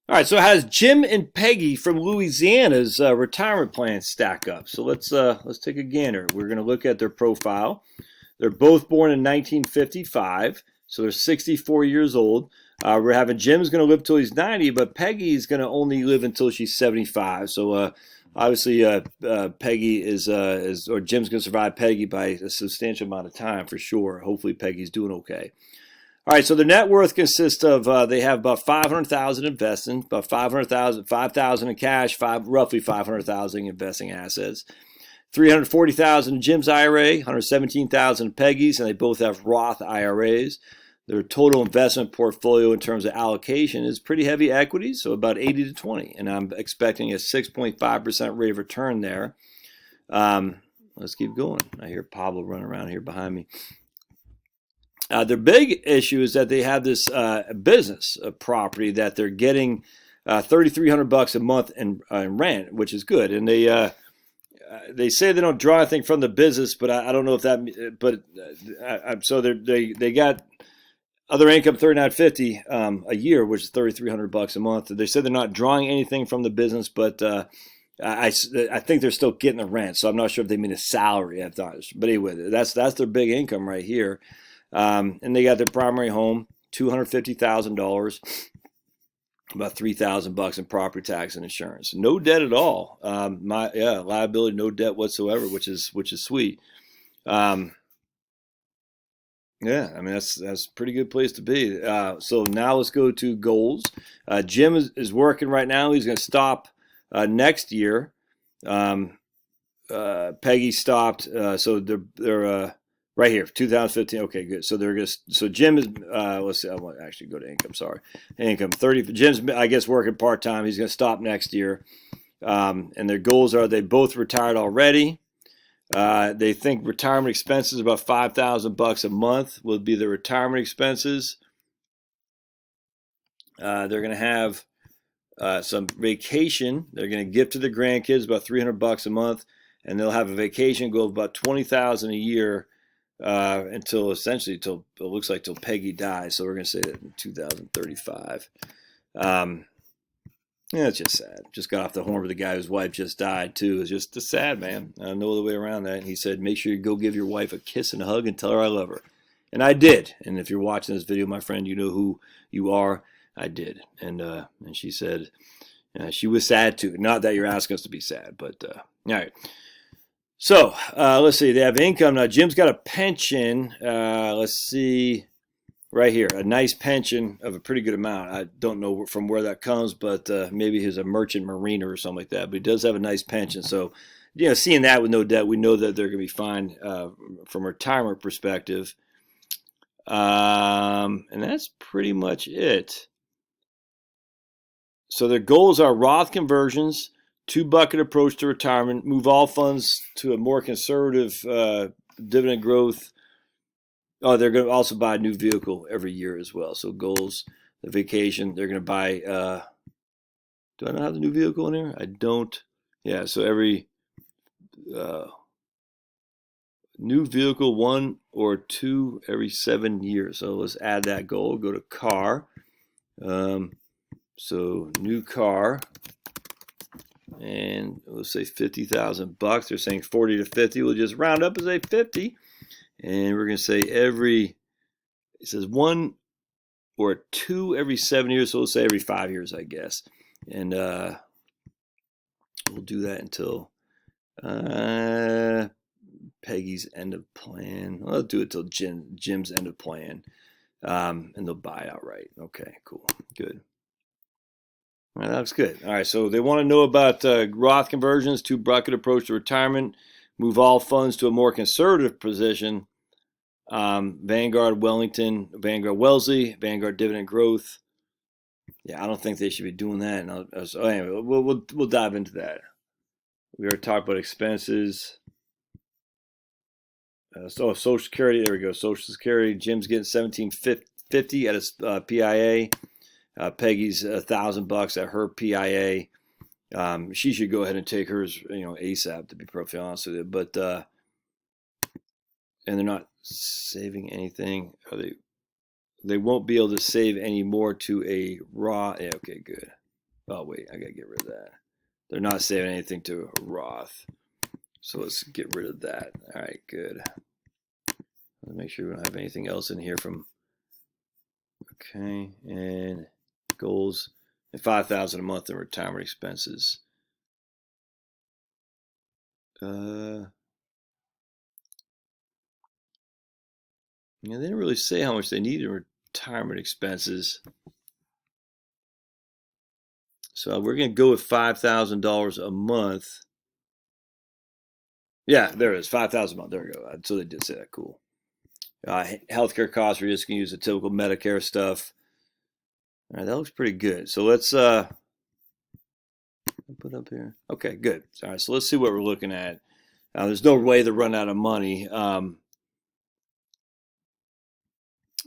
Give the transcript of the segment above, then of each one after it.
All right, so how does Jim and Peggy from Louisiana's retirement plan stack up? So let's take a gander. We're going to look at their profile. They're both born in 1955, so they're 64 years old. We're having Jim's going to live till he's 90, but Peggy's going to only live until she's 75. So obviously, Peggy or Jim's going to survive Peggy by a substantial amount of time for sure. Hopefully, Peggy's doing okay. All right, so their net worth consists of they have about 500,000 investing, about 5,000 in cash, roughly 500,000 investing assets, 340,000 in Jim's IRA, 117,000 in Peggy's, and they both have Roth IRAs. Their total investment portfolio in terms of allocation is pretty heavy equities, so about 80 to 20, and I'm expecting a 6.5% rate of return there. Let's keep going. I hear Pablo running around here behind me. Their big issue is that they have this business property that they're getting $3,300 a month in rent, which is good. And they say they don't draw anything from the business, but I don't know if that. But so they got other income $3,950 a year, which is $3,300 a month. They said they're not drawing anything from the business, but I think they're still getting the rent. So I'm not sure if they mean a salary. I thought, but anyway, that's their big income right here. And they got their primary home, $250,000, about $3,000 in property tax and insurance. No debt at all. Liability, no debt whatsoever, which is sweet. Yeah, I mean that's a pretty good place to be. So now let's go to goals. Jim is working right now. He's going to stop next year. Peggy stopped. So they're right here, 2015. Okay, good. So they're just Jim is. Let's see. I want to actually go to income. Sorry, income 30. Jim's I guess working part time. He's going to stop next year. And their goals are they both retired already. They think retirement expenses about $5,000 a month will be the retirement expenses. They're going to have some vacation. They're going to give to the grandkids about $300 a month, and they'll have a vacation goal of about $20,000 a year until it looks like till Peggy dies. So we're going to say that in 2035. Yeah, it's just sad. Just got off the horn with the guy whose wife just died too. It's just sad, man. No other way around that. And he said, make sure you go give your wife a kiss and a hug and tell her I love her. And I did. And if you're watching this video, my friend, you know who you are. I did. And she said she was sad too. Not that you're asking us to be sad, but all right. So let's see. They have income now. Jim's got a pension. Let's see. Right here, a nice pension of a pretty good amount. I don't know from where that comes, but maybe he's a merchant mariner or something like that. But he does have a nice pension. So, seeing that with no debt, we know that they're going to be fine from a retirement perspective. And that's pretty much it. So their goals are Roth conversions, 2-bucket approach to retirement, move all funds to a more conservative dividend growth. Oh, they're going to also buy a new vehicle every year as well. So goals, the vacation, they're going to buy. Do I not have the new vehicle in here? I don't. Yeah, so every new vehicle, 1 or 2 every 7 years. So let's add that goal. Go to car. So new car, and let's say $50,000. They're saying 40 to 50. We'll just round up and say 50. And we're going to say it says 1 or 2 every 7 years. So we'll say every 5 years, I guess. And we'll do that until Peggy's end of plan. I'll do it till Jim's end of plan. And they'll buy outright. Okay, cool. Good. All right, that looks good. All right, so they want to know about Roth conversions, 2-bucket approach to retirement, move all funds to a more conservative position. Vanguard Wellington, Vanguard Wellesley, Vanguard dividend growth. Yeah, I don't think they should be doing that. Anyway, we'll dive into that. We already talked about expenses. Social Security. There we go. Social Security. Jim's getting $1,750 at his PIA. Peggy's $1,000 at her PIA. She should go ahead and take hers, ASAP. To be perfectly honest with you, but and they're not saving anything. Are they? They won't be able to save any more to a raw. Yeah, okay, good. Oh wait, I gotta get rid of that. They're not saving anything to Roth, so let's get rid of that. All right, good. Let's make sure we don't have anything else in here from. Okay, and goals and $5,000 a month in retirement expenses. Yeah, they didn't really say how much they need in retirement expenses. So we're going to go with $5,000 a month. Yeah, there it is, 5,000 a month. There we go. So they did say that. Cool. Healthcare costs, we're just going to use the typical Medicare stuff. All right, that looks pretty good. So let's put up here. Okay, good. All right, so let's see what we're looking at. There's no way to run out of money.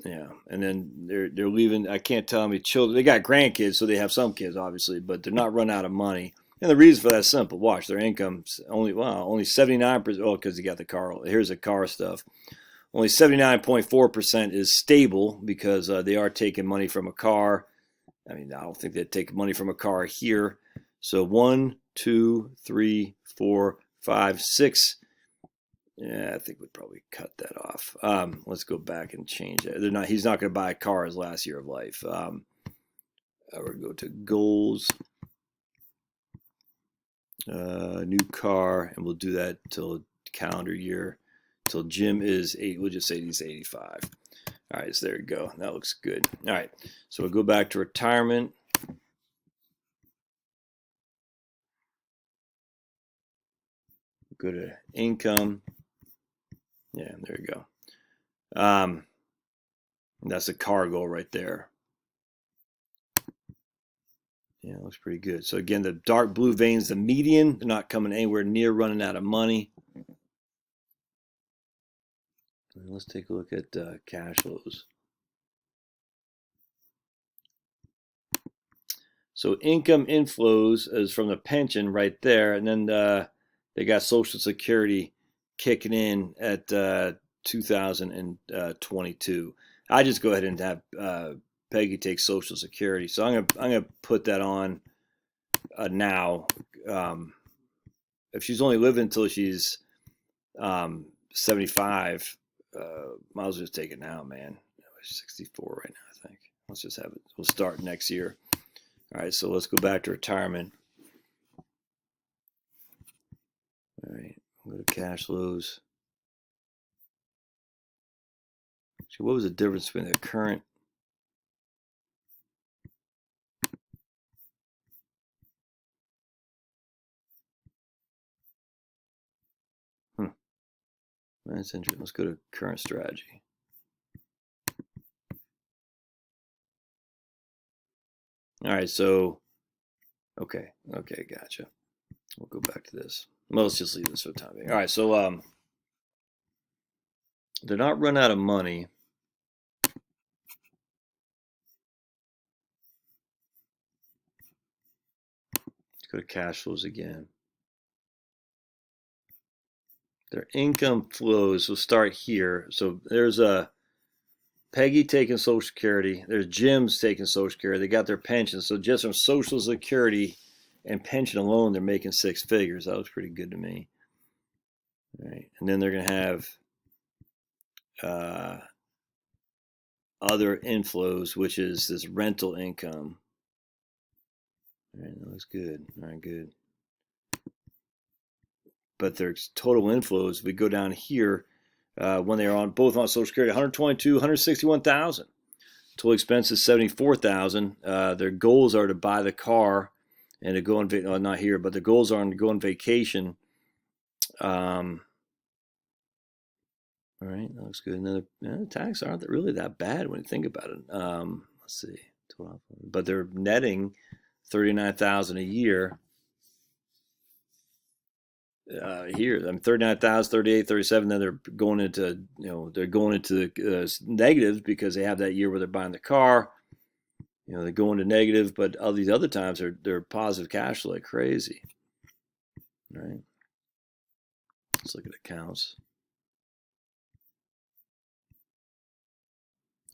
Yeah, and then they're leaving. I can't tell how many children they got. Grandkids, so they have some kids, obviously, but they're not run out of money. And the reason for that is simple. Watch, their income's only 79%. Oh, because you got the car. Here's the car stuff. Only 79.4% is stable because they are taking money from a car. I mean, I don't think they'd take money from a car here. So 1, 2, 3, 4, 5, 6. Yeah, I think we'd probably cut that off. Let's go back and change it. He's not going to buy a car his last year of life. We're going to go to goals, new car, and we'll do that till calendar year, till Jim is 8. We'll just say he's 85. All right, so there you go. That looks good. All right, so we'll go back to retirement. Go to income. Yeah, there you go. That's a car goal right there. Yeah, it looks pretty good. So again, the dark blue veins, the median, they're not coming anywhere near running out of money. And let's take a look at cash flows. So income inflows is from the pension right there, and then they got Social Security kicking in at 2022. I just go ahead and have Peggy take Social Security. So I'm gonna put that on now. If she's only living until she's 75, might as well just take it now, man. 64 right now, I think. Let's just have it. We'll start next year. All right, so let's go back to retirement. All right, go to cash flows. So what was the difference between the current? That's interesting. Let's go to current strategy. All right, so okay, gotcha. We'll go back to this. Well, let's just leave this for the time being. All right, so they're not run out of money. Let's go to cash flows again. Their income flows will start here. So there's a Peggy taking Social Security. There's Jim's taking Social Security. They got their pension. So just from Social Security and pension alone, they're making 6 figures. That was pretty good to me. All right, and then they're going to have other inflows, which is this rental income. All right, that looks good. All right, good. But their total inflows, if we go down here, when they are both on Social Security, 122, 161,000. Total expenses 74,000. Their goals are to buy the car and to go on not here, but the goals are to go on vacation. All right, that looks good. The taxes aren't really that bad when you think about it. Let's see, 12, but they're netting 39,000 a year. Here, I mean, 39,000, 38, 37. Then they're going into negatives because they have that year where they're buying the car. They go into negative, but all these other times they're positive cash flow like crazy. All right. Let's look at accounts.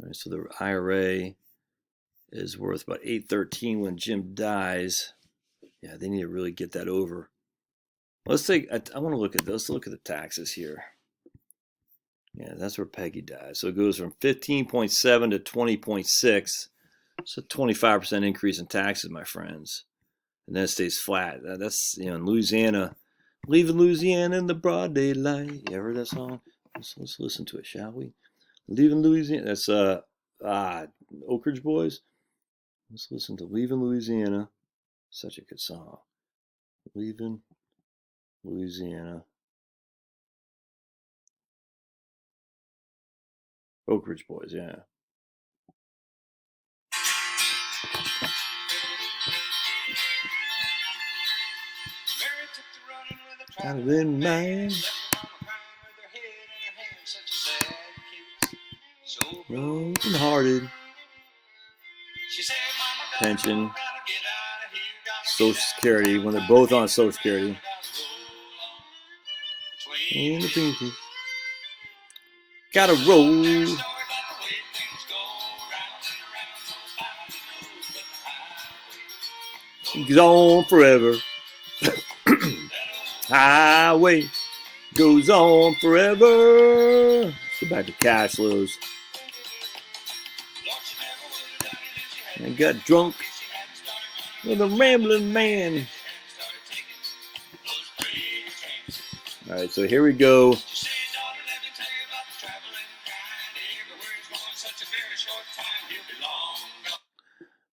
All right, so the IRA is worth about $813 when Jim dies. Yeah, they need to really get that over. Let's take. I want to look at this. Let's look at the taxes here. Yeah, that's where Peggy dies. So it goes from 15.7 to 20.6. It's a 25% increase in taxes, my friends. And then it stays flat. That's, you know, in Louisiana, leaving Louisiana in the broad daylight. You ever heard that song? Let's listen to it, shall we? Leaving Louisiana. That's Oak Ridge Boys. Let's listen to Leaving Louisiana. Such a good song. Leaving Louisiana. Oak Ridge Boys, yeah. Traveling man, broken hearted. Pension, Social Security, when they're both on Social Security. In the pinky. Gotta roll. Goes on forever. Highway goes on forever. Let's go back to cash flows. I got drunk with a rambling man. All right, so here we go.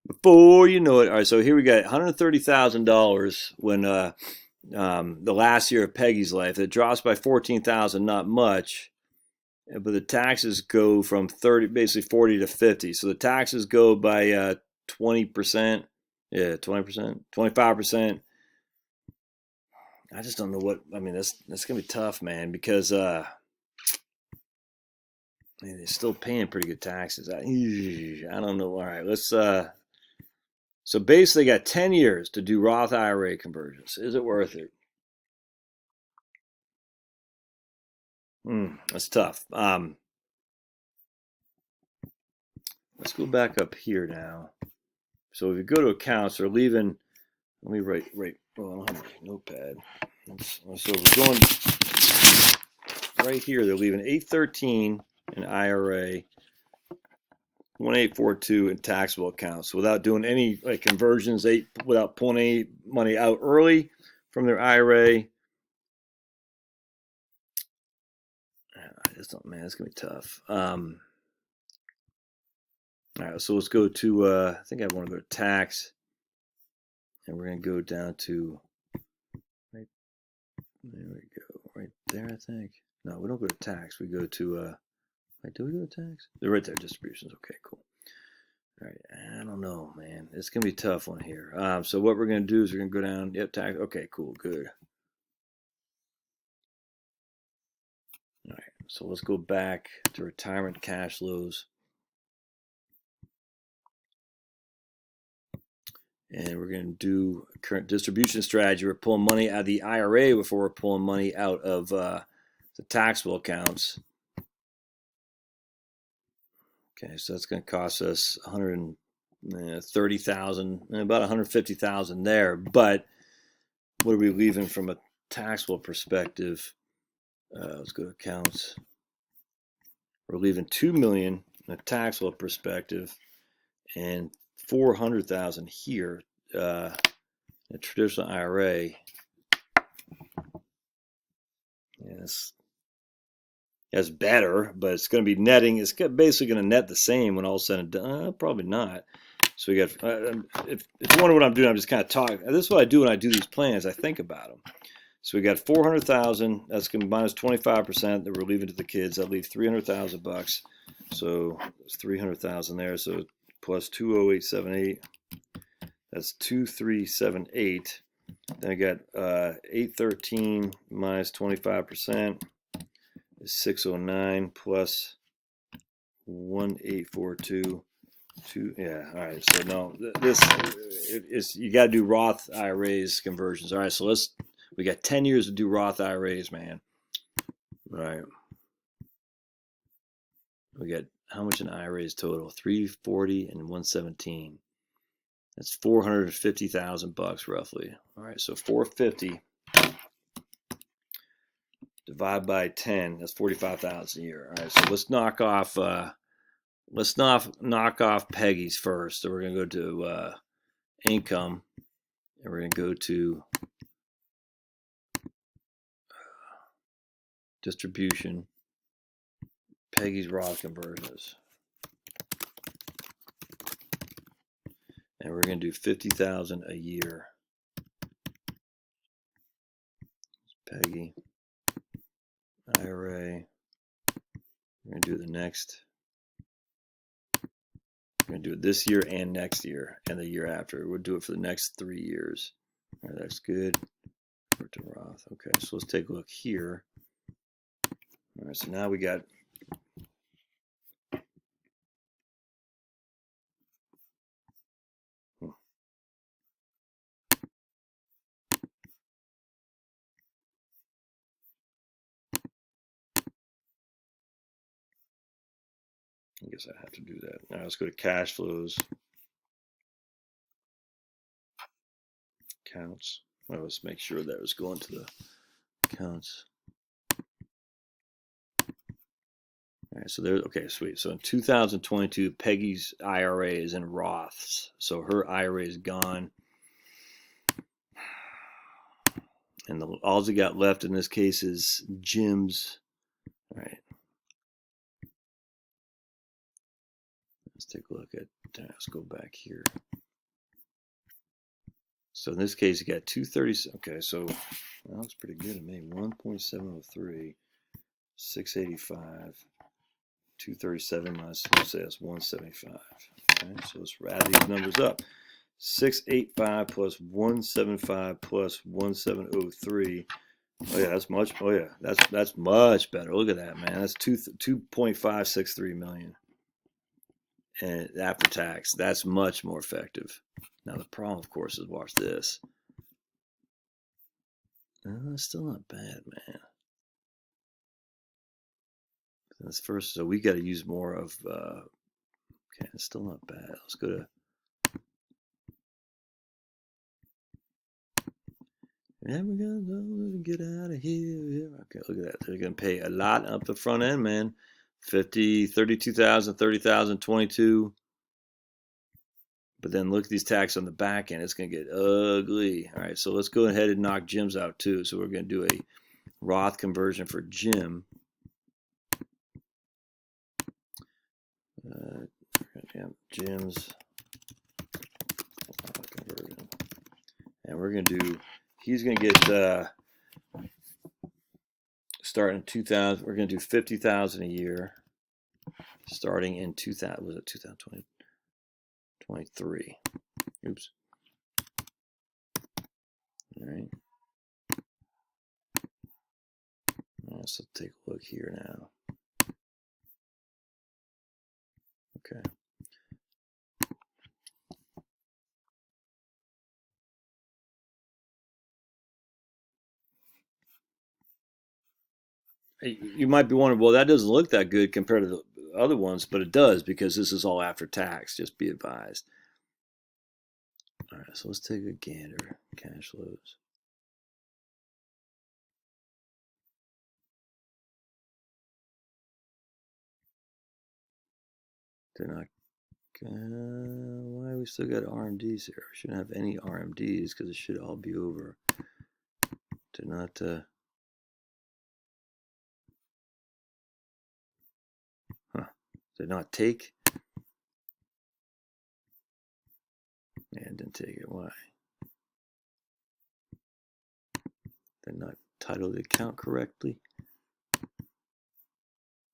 Before you know it, all right. So here we got $130,000 when the last year of Peggy's life. It drops by $14,000, not much, but the taxes go from 30, basically 40 to 50. So the taxes go by 20%. Yeah, 20%, 25%. I just don't know what. I mean, that's gonna be tough, man, because they're still paying pretty good taxes. I don't know. All right, let's. So basically, got 10 years to do Roth IRA conversions. Is it worth it? That's tough. Let's go back up here now. So if you go to accounts, they're leaving. Let me write. Oh, I don't have a notepad. So we're going right here. They're leaving 813 in IRA, 1842 in taxable accounts. So without doing any conversions, without pulling any money out early from their IRA. I just don't, man, it's gonna be tough. All right, so let's go to. I think I want to go to tax, and we're gonna go down to. Right there we go. Right there, I think. No, we don't go to tax. We go to. Wait, do we go to tax? They're right there. Distributions. Okay, cool. All right, I don't know, man. It's gonna be a tough one here. So what we're gonna do is we're gonna go down. Yep, tax. Okay, cool, good. All right, so let's go back to retirement cash flows. And we're going to do a current distribution strategy. We're pulling money out of the IRA before we're pulling money out of the taxable accounts. Okay, so that's going to cost us $130,000, about $150,000 there. But what are we leaving from a taxable perspective? Let's go to accounts. We're leaving $2 million in a taxable perspective, and $400,000 here. A traditional IRA. Yes, that's better, but it's going to be netting. It's basically going to net the same when all said and done. Probably not. So we got. If you wonder what I'm doing, I'm just kind of talking. This is what I do when I do these plans. I think about them. So we got 400,000. That's going to be minus 25% that we're leaving to the kids. That leaves $300,000. So it's 300,000 there. So plus 20878. That's 2378. Then I got 813 minus 25% is 609 plus 1842. Yeah, all right. So no, this is you got to do Roth IRAs conversions. All right, so we got 10 years to do Roth IRAs, man. All right. We got how much an IRA is total? 340 and 117. That's 450,000 bucks roughly. All right, so 450 divided by 10. That's 45,000 a year. All right, so let's knock off. Let's knock off Peggy's first. So we're gonna go to income, and we're gonna go to distribution. Peggy's Roth conversions. And we're going to do 50,000 a year. Peggy, IRA. We're going to do the next. We're going to do it this year and next year and the year after. We'll do it for the next 3 years. All right, that's good. Convert to Roth. Okay, so let's take a look here. All right, so now we got. I guess I have to do that. Now let's go to cash flows. Accounts. Well, let's make sure that was going to the accounts. All right, so there's, okay, sweet. So in 2022, Peggy's IRA is in Roths. So her IRA is gone. And all we got left in this case is Jim's. All right. Let's take a look at, let's go back here. So in this case, you got 230. Okay, so well, that's pretty good to me. 1.703, 685, 237 minus, let's say that's 175. Okay, so let's add these numbers up. 685 plus 175 plus 1703. Oh yeah, that's much. Oh yeah, that's much better. Look at that, man. That's 2.563 million, and after tax, that's much more effective. Now the problem, of course, is watch this. It's still not bad, man. That's first, so we got to use more of. Okay, it's still not bad. Let's go to. And we're gonna get out of here. Okay, look at that. They're gonna pay a lot up the front end, man. 50, 32,000, 30,000, 22. But then look at these taxes on the back end. It's gonna get ugly. All right, so let's go ahead and knock Jim's out too. So we're gonna do a Roth conversion for Jim. Jim's Roth conversion, and we're gonna do. He's gonna get starting in 2000. We're gonna do 50,000 a year, starting in 2000. Was it 2023? Oops. All right. So take a look here now. Okay. You might be wondering, well, that doesn't look that good compared to the other ones, but it does because this is all after tax. Just be advised. All right, so let's take a gander. Cash flows. They're not. Why we still got RMDs here? We shouldn't have any RMDs because it should all be over. Did not. Did not take. And didn't take it. Why? They're not titled the account correctly.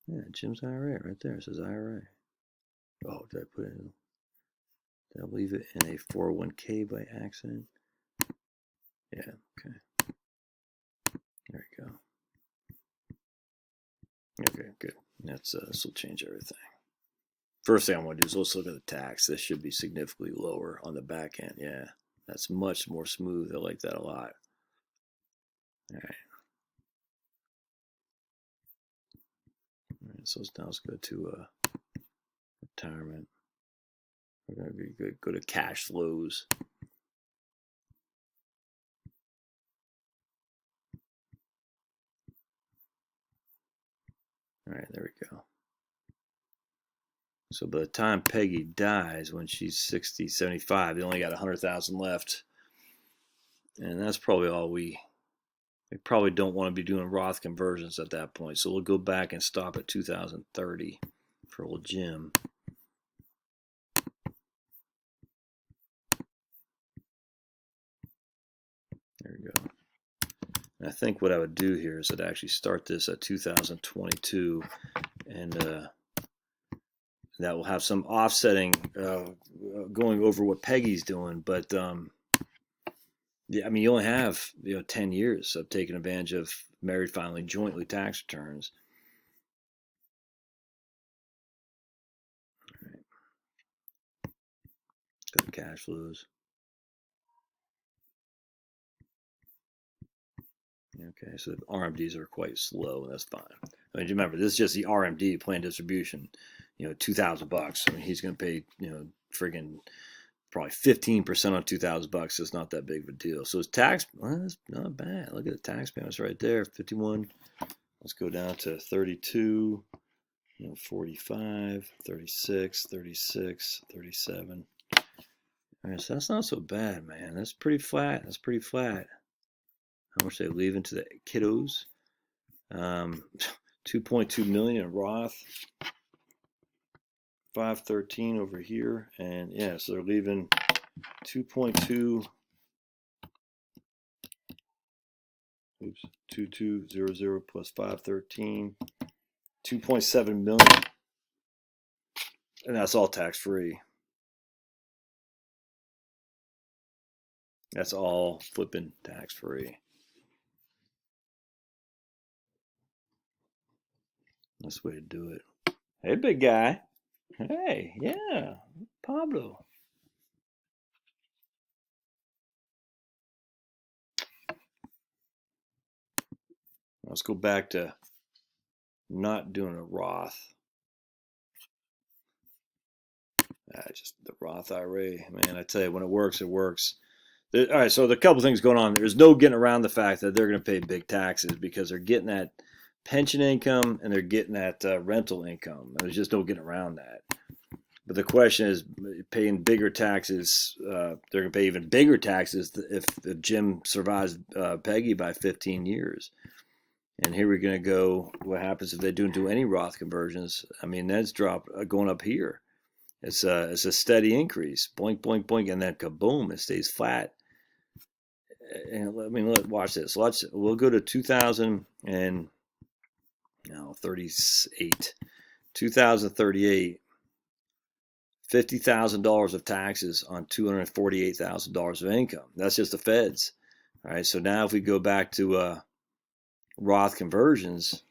Yeah, Jim's IRA right there. It says IRA. Oh, did I put it in? Did I leave it in a 401k by accident? Yeah, okay. There we go. Okay, good. That's this will change everything. First thing I want to do is let's look at the tax. This should be significantly lower on the back end. Yeah, that's much more smooth. I like that a lot. All right. All right, so now let's go to retirement. We're going to be good. Go to cash flows. All right, there we go. So by the time Peggy dies, when she's 60, 75, they only got 100,000 left. And that's probably all we probably don't want to be doing Roth conversions at that point. So we'll go back and stop at 2030 for old Jim. There we go. And I think what I would do here is I'd actually start this at 2022, and that will have some offsetting going over what Peggy's doing. But yeah, I mean, you only have 10 years of taking advantage of married filing jointly tax returns. All right. Go to cash flows. Okay, so the RMDs are quite slow, and that's fine. I mean, remember, this is just the RMD plan distribution. $2,000. I mean, he's going to pay, friggin' probably 15% on $2,000. So it's not that big of a deal. So his tax, well, that's not bad. Look at the tax payments right there, 51. Let's go down to 32, 45, 36, 36, 37. All right, so that's not so bad, man. That's pretty flat. That's pretty flat. How much they leaving to the kiddos? 2.2 million in Roth. 513 over here, and yeah, so they're leaving 2.2. Oops, 2200 plus 513, 2.7 million, and that's all tax free. That's all flipping tax free. That's the way to do it. Hey, big guy. Hey, yeah, Pablo. Let's go back to not doing a Roth. Just the Roth IRA, man. I tell you, when it works, it works. All right, so there are a couple things going on. There's no getting around the fact that they're going to pay big taxes because they're getting that pension income and they're getting that rental income. There's just no getting around that. But the question is, paying bigger taxes, they're going to pay even bigger taxes if Jim survives Peggy by 15 years. And here we're going to go, what happens if they don't do any Roth conversions? I mean, that's going up here. It's a steady increase, boink, boink, boink, and then kaboom, it stays flat. And I mean, watch this. We'll go to 2038. 2038. $50,000 of taxes on $248,000 of income. That's just the feds. All right. So now if we go back to Roth conversions.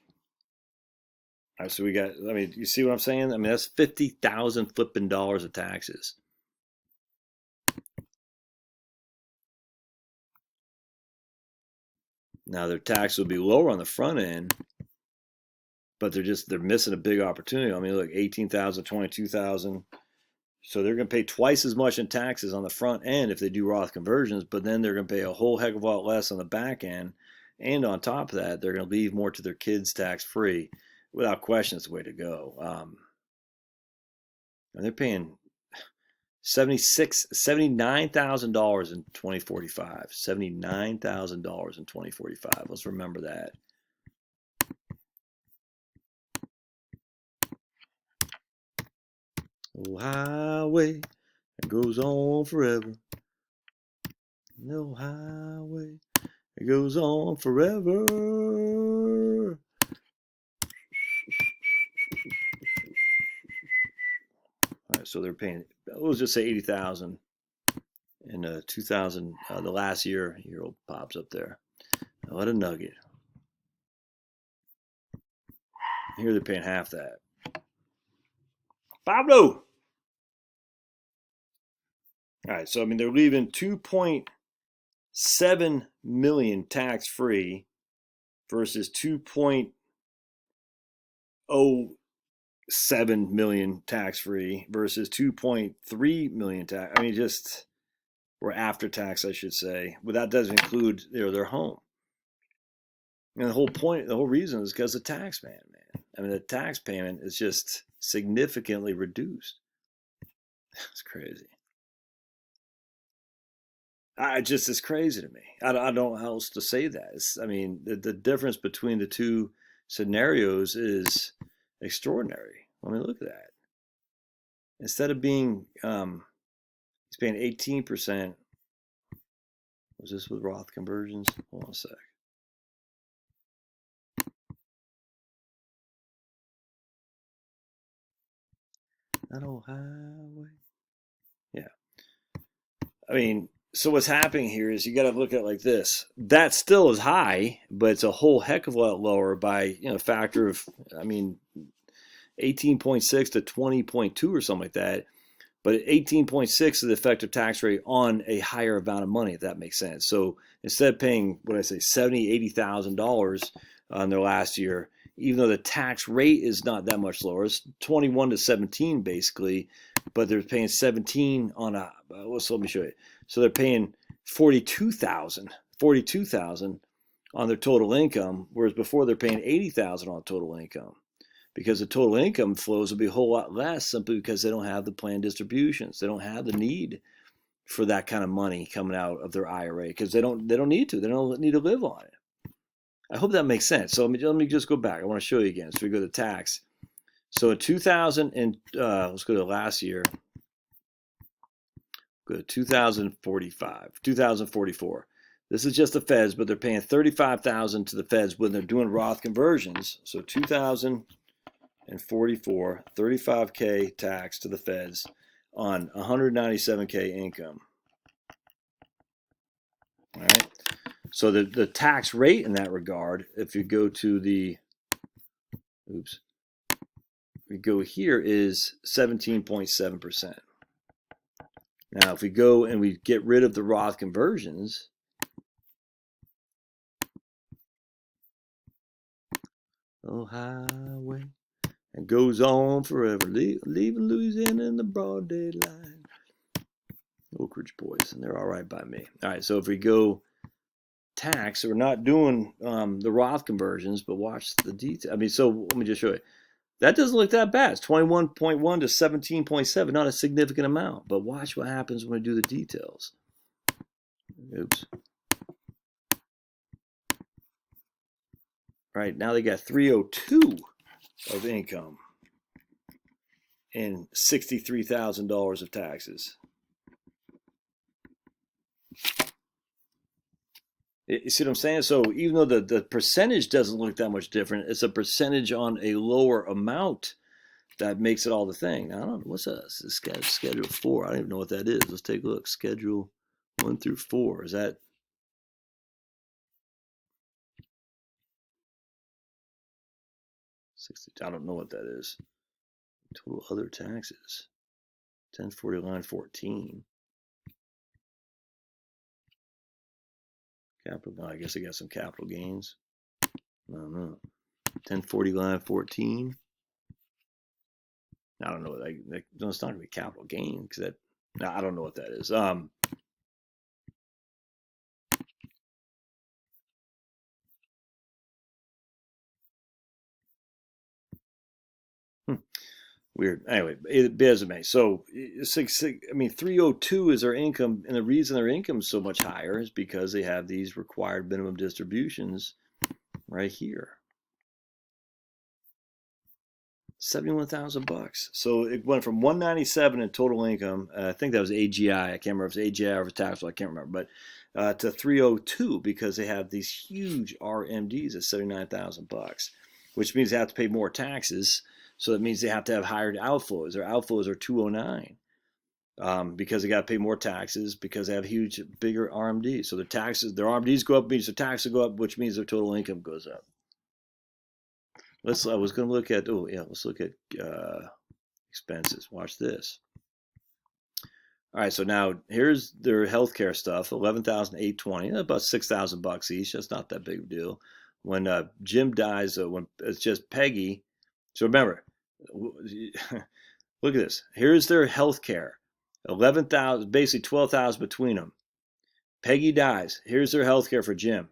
All right, so we got, I mean, you see what I'm saying? I mean, that's 50,000 flipping dollars of taxes. Now their tax will be lower on the front end, but they're missing a big opportunity. I mean, look, 18,000, 22,000. So they're going to pay twice as much in taxes on the front end if they do Roth conversions, but then they're going to pay a whole heck of a lot less on the back end. And on top of that, they're going to leave more to their kids tax free. Without question, it's the way to go. And they're paying $79,000 in 2045. $79,000 in 2045. Let's remember that. Oh, highway that goes on forever. No highway that goes on forever. All right, so they're paying, let's just say 80,000 in 2000, the last year old pops up there. Now, what a nugget. Here they're paying half that. Pablo! All right, so I mean, they're leaving 2.7 million tax free versus 2.0 7 million tax free versus 2.3 million tax. I mean, just, or after tax, I should say. But that doesn't include, their home. And the whole point, the whole reason is because of tax man. I mean, the tax payment is just significantly reduced. It's crazy. It's crazy to me. I don't know how else to say that. I mean, the difference between the two scenarios is extraordinary. I mean, look at that. Instead of being, he's paying 18%. Was this with Roth conversions? Hold on a sec. That old highway. Yeah. I mean, so what's happening here is you got to look at it like this. That still is high, but it's a whole heck of a lot lower by, a factor of, 18.6 to 20.2 or something like that. But 18.6 is the effective tax rate on a higher amount of money, if that makes sense. So instead of paying, what I say, $70,000, $80,000 on their last year, even though the tax rate is not that much lower, it's 21 to 17 basically, but they're paying 17 on a. Let me show you. So they're paying 42,000 on their total income, whereas before they're paying 80,000 on total income. Because the total income flows will be a whole lot less simply because they don't have the planned distributions. They don't have the need for that kind of money coming out of their IRA because they don't need to. They don't need to live on it. I hope that makes sense. So let me just go back. I want to show you again. So we go to tax. So in 2000 and let's go to last year. Go to 2044. This is just the feds, but they're paying 35,000 to the feds when they're doing Roth conversions. So 2044, 35K tax to the feds on 197K income. All right. So the tax rate in that regard, if you go to the, we go here is 17.7%. Now, if we go and we get rid of the Roth conversions, oh highway, and goes on forever, leaving Louisiana in the broad daylight. Oak Ridge boys, and they're all right by me. All right, so if we go tax, so we're not doing the Roth conversions, but watch the detail. I mean, so let me just show you. That doesn't look that bad. It's 21.1 to 17.7, not a significant amount. But watch what happens when we do the details. Oops. Right, now they got 302 of income and $63,000 of taxes. You see what I'm saying? So even though the percentage doesn't look that much different, it's a percentage on a lower amount that makes it all the thing. Now, I don't know. What's that? Schedule 4. I don't even know what that is. Let's take a look. Schedule 1 through 4. Is that? I don't know what that is. Total other taxes. 1040 line 14. Capital. No, I guess I got some capital gains. I don't know. 1040 line 14. I don't know. It's not going to be capital gain because that. No, I don't know what that is. Weird. Anyway, resume. So, 302 is their income, and the reason their income is so much higher is because they have these required minimum distributions right here. $71,000. So it went from 197 in total income. I think that was AGI. I can't remember if it's AGI or if it's taxable. I can't remember, but to 302 because they have these huge RMDs at $79,000, which means they have to pay more taxes. So that means they have to have higher outflows. Their outflows are 209 because they got to pay more taxes because they have huge, bigger RMDs. So their RMDs go up means their taxes go up, which means their total income goes up. I was going to look at, let's look at expenses. Watch this. All right, so now here's their healthcare stuff, $11,820, about $6,000 each. That's not that big of a deal. When Jim dies, when it's just Peggy. So remember, Look at this. Here's their health care. 11,000, basically 12,000 between them. Peggy dies. Here's their health care for Jim.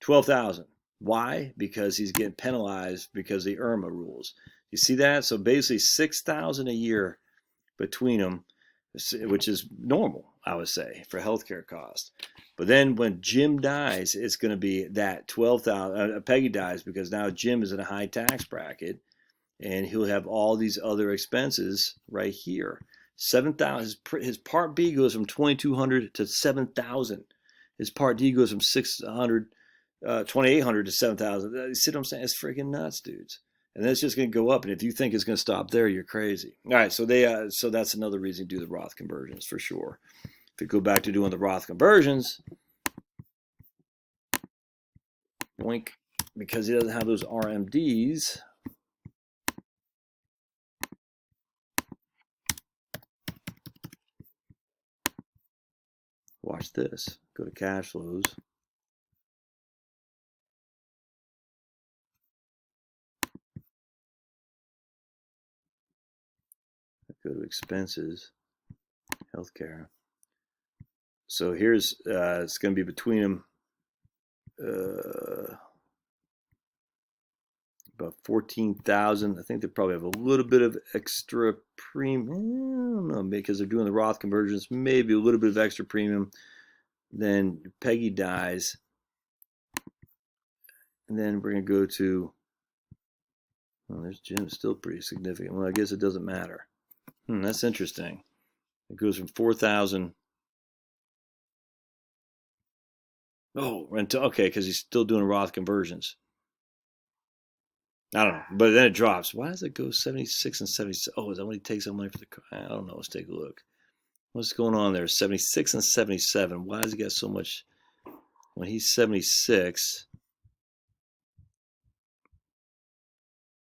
12,000. Why? Because he's getting penalized because of the IRMAA rules. You see that? So basically 6,000 a year between them, which is normal, I would say, for healthcare costs. But then when Jim dies, it's going to be that 12,000. Peggy dies because now Jim is in a high tax bracket, and he'll have all these other expenses right here. 7,000. His Part B goes from 2,200 to 7,000. His Part D goes from 2,800 to 7,000. You see what I'm saying? It's freaking nuts, dudes. And then it's just going to go up. And if you think it's going to stop there, you're crazy. All right, so so that's another reason to do the Roth conversions for sure. If you go back to doing the Roth conversions, boink, because he doesn't have those RMDs. Watch this. Go to cash flows. Go to expenses, healthcare. So here's it's going to be between them about 14,000. I think they probably have a little bit of extra premium. I don't know, because they're doing the Roth conversions, maybe a little bit of extra premium. Then Peggy dies, and then we're going to go to. Well, there's Jim, still pretty significant. Well, I guess it doesn't matter. That's interesting. It goes from 4,000. Oh, okay, because he's still doing Roth conversions. I don't know, but then it drops. Why does it go 76 and 77? Oh, is that when he takes out money for the car? I don't know. Let's take a look. What's going on there? 76 and 77. Why does he got so much when he's 76?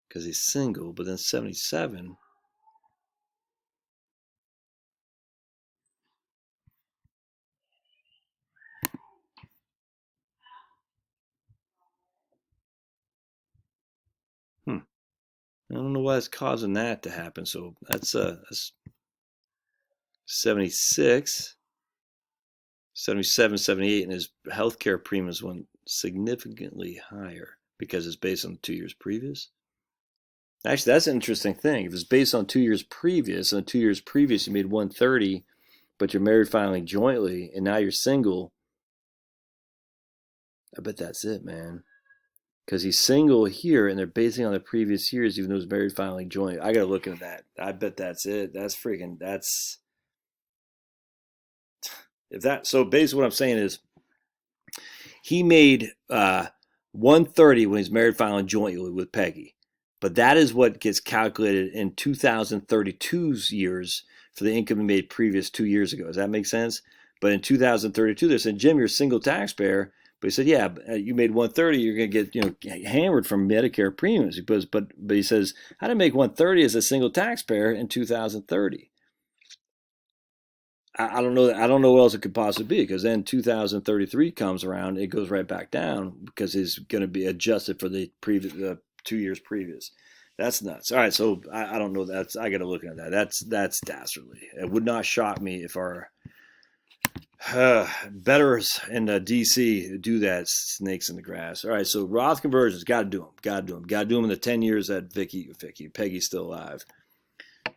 Because he's single, but then 77. I don't know why it's causing that to happen. So that's 76, 77, 78, and his healthcare premiums went significantly higher because it's based on 2 years previous. Actually, that's an interesting thing. If it's based on 2 years previous, and 2 years previous you made 130, but you're married filing jointly, and now you're single, I bet that's it, man. Because he's single here, and they're basing on the previous years, even though he's married filing jointly. I gotta look into that. I bet that's it. That's if that. So basically, what I'm saying is, he made 130 when he's married filing jointly with Peggy, but that is what gets calculated in 2032's years for the income he made previous 2 years ago. Does that make sense? But in 2032, they're saying, Jim, you're a single taxpayer. But he said, yeah, you made 130, you're going to get hammered from Medicare premiums. But he says, how to make 130 as a single taxpayer in 2030? I don't know. I don't know what else it could possibly be, because then 2033 comes around, it goes right back down because it's going to be adjusted for the previous 2 years previous. That's nuts. All right, so I don't know. I got to look at that. That's dastardly. It would not shock me if our betters in DC do that. Snakes in the grass. All right, so Roth conversions, got to do them. Got to do them in the 10 years that Peggy's still alive.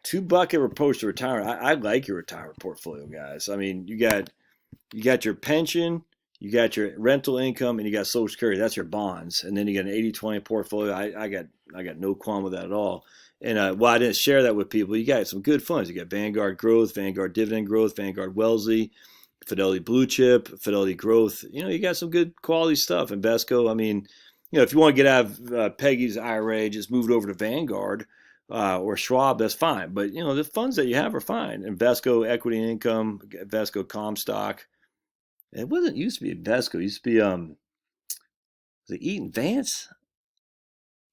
2-bucket approach to retirement. I like your retirement portfolio, guys. I mean, you got your pension, you got your rental income, and you got Social Security. That's your bonds, and then you got an 80-20 portfolio. I got no qualm with that at all. And while I didn't share that with people, you got some good funds. You got Vanguard Growth, Vanguard Dividend Growth, Vanguard Wellesley, Fidelity Blue Chip, Fidelity Growth. You got some good quality stuff. Invesco. I mean, if you want to get out of Peggy's IRA, just move it over to Vanguard. Or Schwab, that's fine. But the funds that you have are fine. Invesco Equity and Income, Invesco Comstock. It wasn't used to be Invesco. It used to be was it Eaton Vance?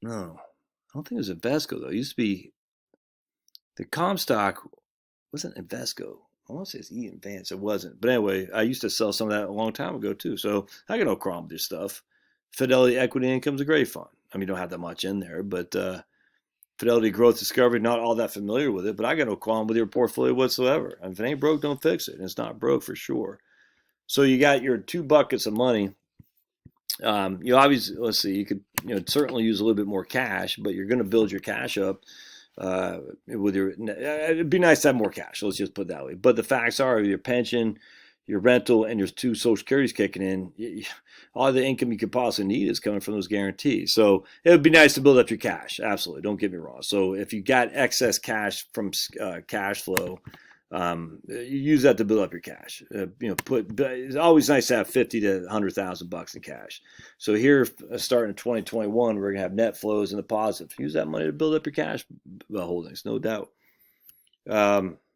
No, I don't think it was Invesco though. It used to be the Comstock wasn't Invesco. I want to say it's Eaton Vance. It wasn't. But anyway, I used to sell some of that a long time ago too. So I got no problem with this stuff. Fidelity Equity Income is a great fund. I mean, you don't have that much in there, but Fidelity Growth Discovery, not all that familiar with it, but I got no qualm with your portfolio whatsoever. And if it ain't broke, don't fix it. And it's not broke for sure. So you got your 2 buckets of money. You obviously, let's see, you could certainly use a little bit more cash, but you're going to build your cash up with your. It'd be nice to have more cash. Let's just put it that way. But the facts are, your pension, your rental, and your 2 Social Securities kicking in, all the income you could possibly need is coming from those guarantees. So it would be nice to build up your cash. Absolutely, don't get me wrong. So if you got excess cash from cash flow, you use that to build up your cash. It's always nice to have 50 to 100,000 bucks in cash. So here, starting in 2021, we're gonna have net flows in the positive. Use that money to build up your cash holdings, no doubt.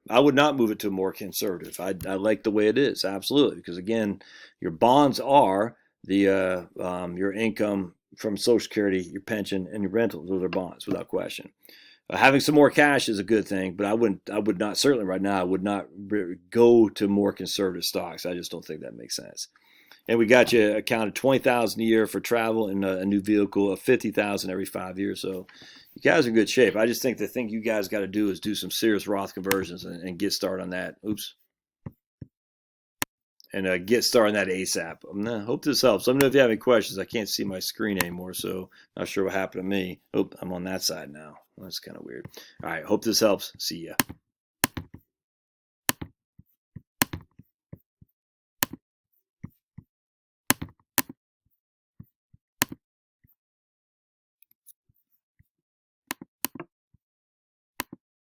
I would not move it to more conservative. I like the way it is, absolutely, because again, your bonds are the your income from Social Security, your pension, and your rental. Those are bonds, without question. Having some more cash is a good thing, but I would not, certainly right now, I would not go to more conservative stocks. I just don't think that makes sense. And we got you accounted $20,000 a year for travel and a new vehicle, of $50,000 every 5 years. So you guys are in good shape. I just think the thing you guys got to do is do some serious Roth conversions and get started on that. Oops. And get started on that ASAP. Hope this helps. Let me know if you have any questions. I can't see my screen anymore, so not sure what happened to me. Oh, I'm on that side now. That's kind of weird. All right, hope this helps. See ya.